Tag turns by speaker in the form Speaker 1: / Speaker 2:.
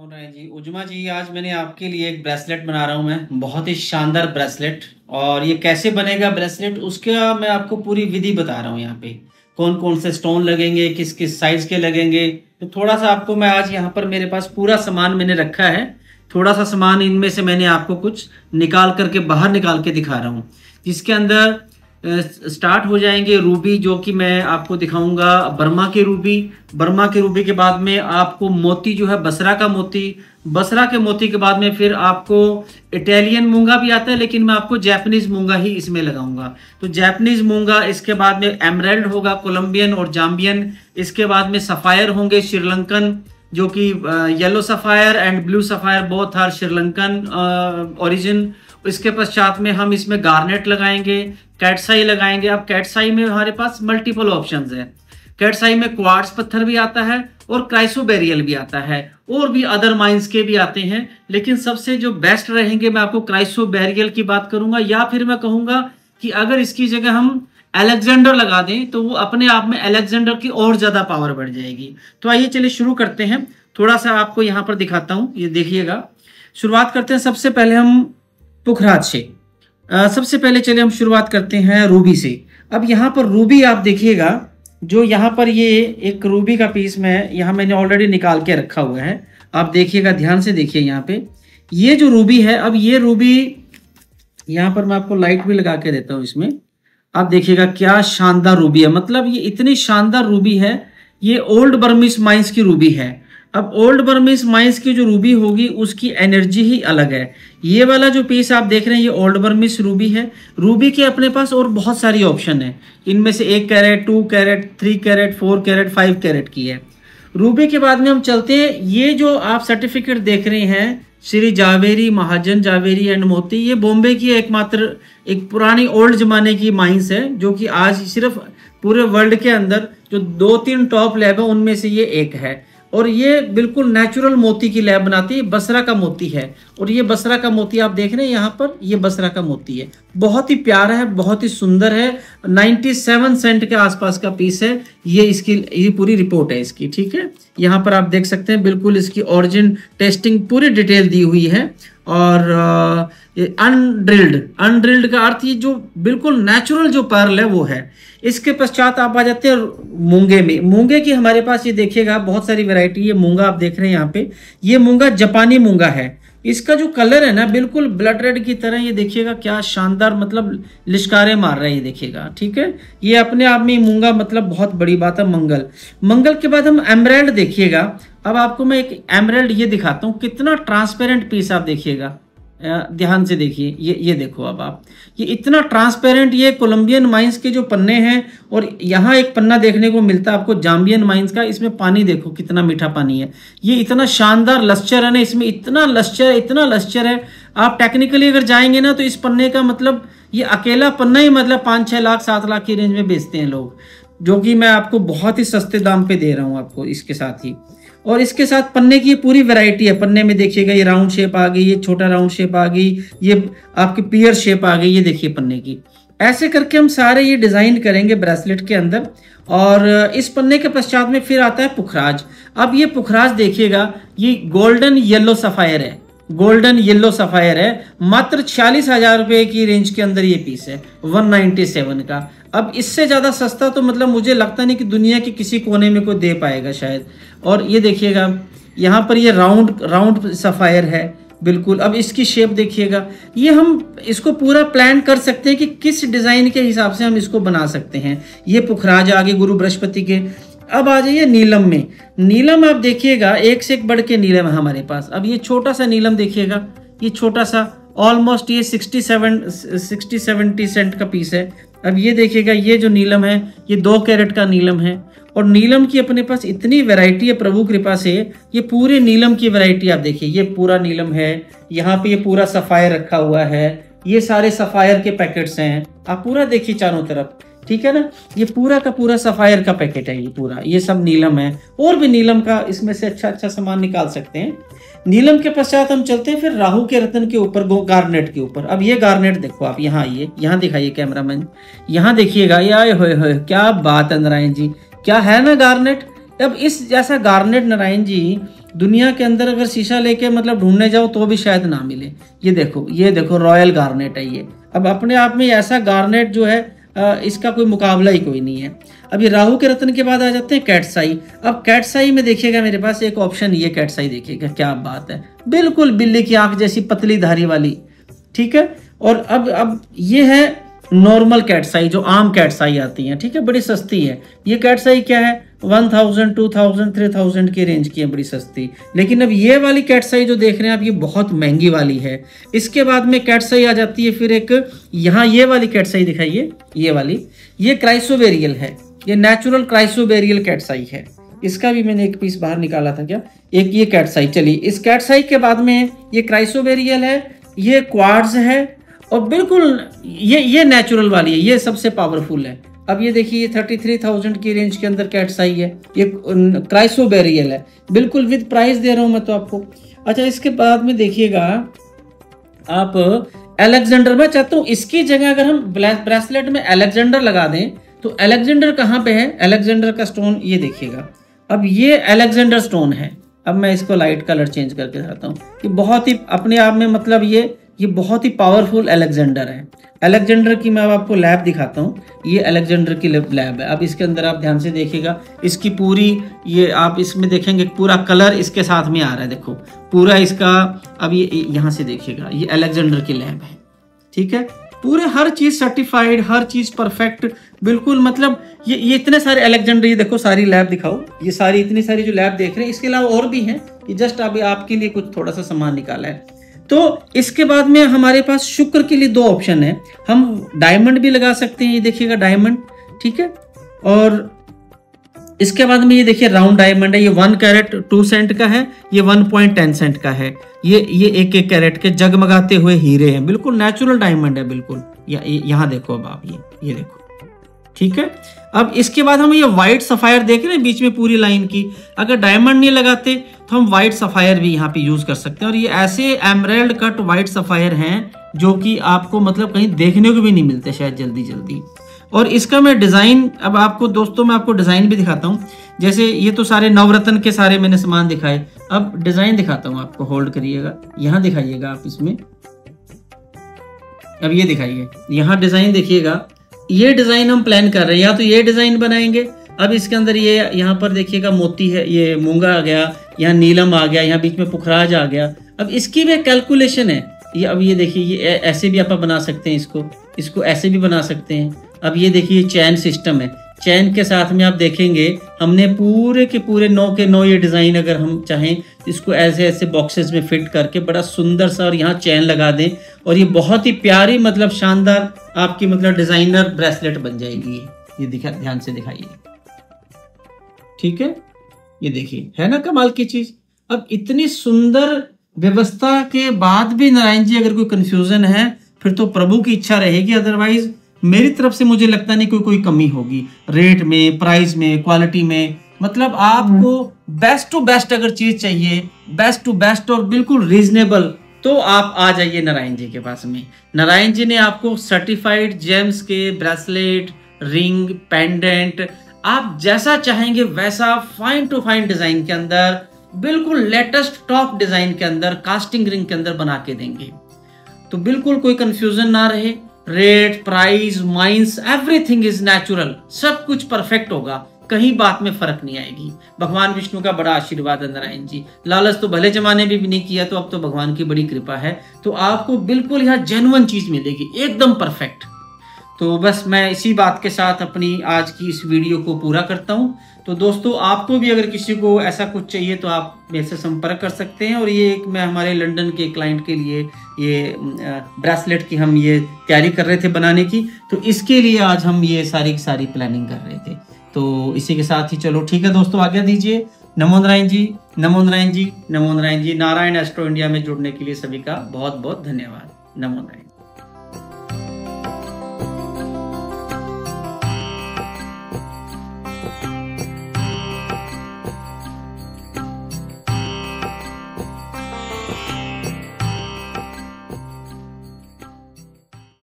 Speaker 1: नारायण जी, उजमा जी, आज मैंने आपके लिए एक ब्रेसलेट बना रहा हूँ। मैं बहुत ही शानदार ब्रेसलेट। और ये कैसे बनेगा ब्रेसलेट, उसका मैं आपको पूरी विधि बता रहा हूँ। यहाँ पे कौन कौन से स्टोन लगेंगे, किस किस साइज के लगेंगे, तो थोड़ा सा आपको मैं आज यहाँ पर मेरे पास पूरा सामान मैंने रखा है। थोड़ा सा सामान इनमें से मैंने आपको कुछ निकाल करके बाहर निकाल के दिखा रहा हूँ, जिसके अंदर स्टार्ट हो जाएंगे रूबी, जो कि मैं आपको दिखाऊंगा बर्मा के रूबी। बर्मा के रूबी के बाद में आपको मोती जो है बसरा का मोती, बसरा के मोती के बाद में फिर आपको इटालियन मूंगा भी आता है, लेकिन मैं आपको जैपनीज मूंगा ही इसमें लगाऊंगा। तो जैपनीज मूंगा, इसके बाद में एमराल्ड होगा, कोलंबियन और जाम्बियन। इसके बाद में सफायर होंगे श्रीलंकन, जो कि yellow sapphire and blue sapphire both are Sri Lankan origin. इसके पश्चात में हम इसमें गार्नेट लगाएंगे, कैटसाई लगाएंगे। अब कैटसाई में हमारे पास मल्टीपल ऑप्शंस है। कैटसाई में क्वार्ट्ज पत्थर भी आता है और क्राइसोबेरियल भी आता है, और भी अदर माइंस के भी आते हैं, लेकिन सबसे जो बेस्ट रहेंगे मैं आपको क्राइसोबेरियल की बात करूंगा। या फिर मैं कहूंगा कि अगर इसकी जगह हम अलेक्जेंडर लगा दें तो वो अपने आप में अलेक्जेंडर की और ज्यादा पावर बढ़ जाएगी। तो आइए चलिए शुरू करते हैं। थोड़ा सा आपको यहाँ पर दिखाता हूँ, ये देखिएगा। शुरुआत करते हैं सबसे पहले हम पुखराज से। सबसे पहले चलिए हम शुरुआत करते हैं रूबी से। अब यहाँ पर रूबी आप देखिएगा, जो यहाँ पर ये एक रूबी का पीस में यहाँ मैंने ऑलरेडी निकाल के रखा हुआ है। आप देखिएगा, ध्यान से देखिए यहाँ पे ये जो रूबी है। अब ये रूबी यहाँ पर मैं आपको लाइट भी लगा के देता हूँ इसमें। आप देखिएगा क्या शानदार रूबी है, मतलब ये इतनी शानदार रूबी है। ये ओल्ड बर्मिस माइंस की रूबी है। अब ओल्ड बर्मिस माइंस की जो रूबी होगी उसकी एनर्जी ही अलग है। ये वाला जो पीस आप देख रहे हैं ये ओल्ड बर्मिस रूबी है। रूबी के अपने पास और बहुत सारी ऑप्शन है, इनमें से 1 carat, 2 carat, 3 carat, 4 carat, 5 carat की है। रूबी के बाद में हम चलते हैं, ये जो आप सर्टिफिकेट देख रहे हैं श्री जावेरी महाजन जावेरी एंड मोती, ये बॉम्बे की एकमात्र एक पुरानी ओल्ड जमाने की माइंस है, जो कि आज सिर्फ पूरे वर्ल्ड के अंदर जो 2-3 टॉप लैब है उनमें से ये एक है। और ये बिल्कुल नेचुरल मोती की लैब बनाती है, बसरा का मोती है। और ये बसरा का मोती आप देख रहे हैं यहाँ पर, ये बसरा का मोती है। बहुत ही प्यारा है, बहुत ही सुंदर है। 97 सेंट के आसपास का पीस है ये। इसकी ये पूरी रिपोर्ट है इसकी, ठीक है। यहाँ पर आप देख सकते हैं बिल्कुल इसकी ओरिजिन टेस्टिंग पूरी डिटेल दी हुई है। और अनड्रिल्ड का अर्थ ये जो बिल्कुल नेचुरल जो पर्ल है वो है। इसके पश्चात आप आ जाते हैं मूंगे में। मूंगे की हमारे पास ये देखिएगा बहुत सारी वैरायटी है। मूंगा आप देख रहे हैं यहाँ पे, ये मूंगा जापानी मूंगा है। इसका जो कलर है ना बिल्कुल ब्लड रेड की तरह, ये देखिएगा क्या शानदार, मतलब लिश्कारे मार रहा है ये देखिएगा, ठीक है। ये अपने आप में मूंगा मतलब बहुत बड़ी बात है। मंगल के बाद हम एमराल्ड देखिएगा। अब आपको मैं एक एमराल्ड ये दिखाता हूँ, कितना ट्रांसपेरेंट पीस आप देखिएगा, ध्यान से देखिए। ये देखो, अब आप ये इतना ट्रांसपेरेंट, ये कोलंबियन माइंस के जो पन्ने हैं, और यहाँ एक पन्ना देखने को मिलता है आपको जाम्बियन माइंस का। इसमें पानी देखो कितना मीठा पानी है। ये इतना शानदार लस्चर है ना, इसमें इतना लस्चर है। आप टेक्निकली अगर जाएंगे ना तो इस पन्ने का मतलब ये अकेला पन्ना ही मतलब 5-6 लाख 7 लाख की रेंज में बेचते हैं लोग, जो कि मैं आपको बहुत ही सस्ते दाम पे दे रहा हूँ आपको इसके साथ ही। और इसके साथ पन्ने की पूरी वैरायटी है। पन्ने में देखिएगा ये राउंड शेप आ गई, ये छोटा राउंड शेप आ गई, ये आपकी पियर शेप आ गई, ये देखिए पन्ने की। ऐसे करके हम सारे ये डिजाइन करेंगे ब्रेसलेट के अंदर। और इस पन्ने के पश्चात में फिर आता है पुखराज। अब ये पुखराज देखिएगा, ये गोल्डन येलो सफायर है, गोल्डन येलो सफायर है। मात्र 46,000 रुपए की रेंज के अंदर ये पीस है, 197 का। अब इससे ज्यादा सस्ता तो मतलब मुझे लगता नहीं कि दुनिया के किसी कोने में कोई दे पाएगा शायद। और ये देखिएगा यहाँ पर ये राउंड सफायर है बिल्कुल। अब इसकी शेप देखिएगा, ये हम इसको पूरा प्लान कर सकते हैं कि किस डिजाइन के हिसाब से हम इसको बना सकते हैं। ये पुखराज आगे गुरु बृहस्पति के। अब आ जाइए नीलम में। नीलम आप देखिएगा एक से एक बढ़ के नीलम है हमारे पास। अब ये छोटा सा नीलम देखिएगा, ये छोटा सा ऑलमोस्ट ये 60-70 सेंट का पीस है। अब ये देखिएगा, ये जो नीलम है ये 2 कैरेट का नीलम है। और नीलम की अपने पास इतनी वैरायटी है प्रभु कृपा से। ये पूरे नीलम की वैरायटी आप देखिए, ये पूरा नीलम है। यहाँ पे ये पूरा सफायर रखा हुआ है, ये सारे सफायर के पैकेट्स हैं। आप पूरा देखिए चारों तरफ, ठीक है ना। ये पूरा का पूरा सफायर का पैकेट है, ये पूरा, ये सब नीलम है। और भी नीलम का इसमें से अच्छा सामान निकाल सकते हैं। नीलम के पश्चात हम चलते हैं फिर राहु के रत्न के ऊपर, गार्नेट के ऊपर। अब ये गार्नेट देखो आप, यहाँ आइए, यहाँ दिखाइए कैमरामैन, यहाँ देखिएगा। ये आए होए क्या बात है नारायण जी, क्या है ना गार्नेट। अब इस जैसा गार्नेट नारायण जी दुनिया के अंदर अगर शीशा लेके मतलब ढूंढने जाओ तो भी शायद ना मिले। ये देखो रॉयल गार्नेट है ये। अब अपने आप में ऐसा गार्नेट जो है इसका कोई मुकाबला ही कोई नहीं है। अब ये राहु के रत्न के बाद आ जाते हैं कैटसाई। अब कैटसाई में देखिएगा मेरे पास एक ऑप्शन, ये कैटसाई देखिएगा, क्या बात है, बिल्कुल बिल्ली की आंख जैसी पतली धारी वाली, ठीक है। और अब ये है नॉर्मल कैटसाई, जो आम कैटसाई आती है, ठीक है, बड़ी सस्ती है। ये कैटसाई क्या है 1000, 2000, 3000 की रेंज की है, बड़ी सस्ती। लेकिन अब ये वाली कैटसाई जो देख रहे हैं आप, ये बहुत महंगी वाली है। इसके बाद में कैटसाई आ जाती है फिर एक, यहाँ ये वाली कैटसाई दिखाइए, ये वाली, ये क्राइसोबेरियल है, ये नेचुरल क्राइसोबेरियल कैटसाई है। इसका भी मैंने एक पीस बाहर निकाला था क्या, एक ये कैटसाई। चलिए, इस कैटसाई के बाद में ये क्राइसोबेरियल है, ये क्वार्ट्ज है, और बिल्कुल ये नेचुरल वाली है, ये सबसे पावरफुल है। अब ये देखिए 33,000 की रेंज के अंदर कैटसाई है, ये क्राइसोबेरियल है, बिल्कुल विद प्राइस दे रहा हूं मैं तो आपको। अच्छा, इसके बाद में देखिएगा आप अलेक्जेंडर, मैं चाहता हूं इसकी जगह अगर हम ब्रेसलेट में अलेक्जेंडर लगा दें तो अलेक्जेंडर कहाँ पे है, अलेक्जेंडर का स्टोन ये देखिएगा। अब ये अलेक्जेंडर स्टोन है। अब मैं इसको लाइट कलर चेंज करके दिखाता हूँ, ये बहुत ही अपने आप में मतलब ये बहुत ही पावरफुल अलेक्जेंडर है। अलेक्जेंडर की मैं अब आपको लैब दिखाता हूँ, ये अलेक्जेंडर की लैब है। अब इसके अंदर आप ध्यान से देखिएगा, इसकी पूरी ये आप इसमें देखेंगे पूरा कलर इसके साथ में आ रहा है, देखो पूरा इसका। अब ये यहाँ से देखिएगा, ये अलेक्जेंडर की लैब है, ठीक है, पूरे हर चीज सर्टिफाइड, हर चीज परफेक्ट, बिल्कुल मतलब ये इतने सारे अलेक्जेंडर, ये देखो सारी लैब दिखाओ, ये सारी इतनी सारी जो लैब देख रहे हैं, इसके अलावा और भी हैं, ये जस्ट अभी आपके लिए कुछ थोड़ा सा सामान निकाला है। तो इसके बाद में हमारे पास शुक्र के लिए दो ऑप्शन है, हम डायमंड भी लगा सकते हैं, ये देखिएगा डायमंड, ठीक है। और इसके बाद में ये देखिए राउंड डायमंड है, ये 1 कैरेट 2 सेंट का है, ये 1.10 सेंट का है, ये 1 कैरेट के जगमगाते हुए हीरे हैं, बिल्कुल नेचुरल डायमंड है बिल्कुल। यहाँ देखो, अब आप ये देखो, ठीक है। अब इसके बाद हम ये व्हाइट सफायर देख रहे हैं बीच में पूरी लाइन की, अगर डायमंड नहीं लगाते तो हम व्हाइट सफायर भी यहाँ पे यूज कर सकते हैं। और ये ऐसे एमराल्ड कट व्हाइट सफायर हैं जो कि आपको मतलब कहीं देखने को भी नहीं मिलते शायद जल्दी। और इसका मैं डिजाइन, अब आपको दोस्तों मैं आपको डिजाइन भी दिखाता हूँ। जैसे ये तो सारे नवरत्न के सारे मैंने सामान दिखाए, अब डिजाइन दिखाता हूँ आपको, होल्ड करिएगा, यहाँ दिखाइएगा आप इसमें। अब ये दिखाइए, यहाँ डिजाइन देखिएगा, ये डिजाइन हम प्लान कर रहे हैं, या तो ये डिजाइन बनाएंगे। अब इसके अंदर ये यहाँ पर देखिएगा मोती है, ये मूंगा आ गया, यहाँ नीलम आ गया, यहाँ बीच में पुखराज आ गया। अब इसकी भी कैलकुलेशन है, ये अब ये देखिए, ये ऐसे भी आप बना सकते हैं, इसको ऐसे भी बना सकते हैं। अब ये देखिए चैन सिस्टम है, चैन के साथ में आप देखेंगे हमने पूरे के पूरे 9 के 9 ये डिजाइन, अगर हम चाहें इसको ऐसे बॉक्सेस में फिट करके बड़ा सुंदर सा, और यहाँ चैन लगा दें, और ये बहुत ही प्यारी मतलब शानदार आपकी मतलब डिजाइनर ब्रेसलेट बन जाएगी। ये दिखा, ध्यान से दिखाइए, ठीक है, ये देखिए, है ना कमाल की चीज। अब इतनी सुंदर व्यवस्था के बाद भी नारायण जी अगर कोई कंफ्यूजन है फिर तो प्रभु की इच्छा रहेगी, अदरवाइज मेरी तरफ से मुझे लगता नहीं कोई कमी होगी रेट में, प्राइस में, क्वालिटी में। मतलब आपको बेस्ट टू बेस्ट अगर चीज चाहिए, बेस्ट टू बेस्ट और बिल्कुल रीजनेबल, तो आप आ जाइए नारायण जी के पास में। नारायण जी ने आपको सर्टिफाइड जेम्स के ब्रेसलेट, रिंग, पेंडेंट, आप जैसा चाहेंगे वैसा फाइन टू फाइन डिजाइन के अंदर, बिल्कुल लेटेस्ट टॉप डिजाइन के अंदर, कास्टिंग रिंग के अंदर बना के देंगे। तो बिल्कुल कोई कंफ्यूजन ना रहे, rate, price, mines, everything is natural, सब कुछ परफेक्ट होगा, कहीं बात में फर्क नहीं आएगी। भगवान विष्णु का बड़ा आशीर्वाद है नारायण जी, लालच तो भले जमाने में भी नहीं किया, तो अब तो भगवान की बड़ी कृपा है, तो आपको बिल्कुल यहाँ जेन्युइन चीज मिलेगी, एकदम परफेक्ट। तो बस मैं इसी बात के साथ अपनी आज की इस वीडियो को पूरा करता हूँ। तो दोस्तों, आपको भी अगर किसी को ऐसा कुछ चाहिए तो आप मेरे से संपर्क कर सकते हैं। और ये एक मैं हमारे लंदन के क्लाइंट के लिए ये ब्रेसलेट की हम ये तैयारी कर रहे थे बनाने की, तो इसके लिए आज हम ये सारी की सारी प्लानिंग कर रहे थे। तो इसी के साथ ही चलो ठीक है दोस्तों, आज्ञा दीजिए। नमो नारायण जी, नमो नारायण जी, नमो नारायण जी। नारायण एस्ट्रो इंडिया में जुड़ने के लिए सभी का बहुत बहुत धन्यवाद। नमो नारायण।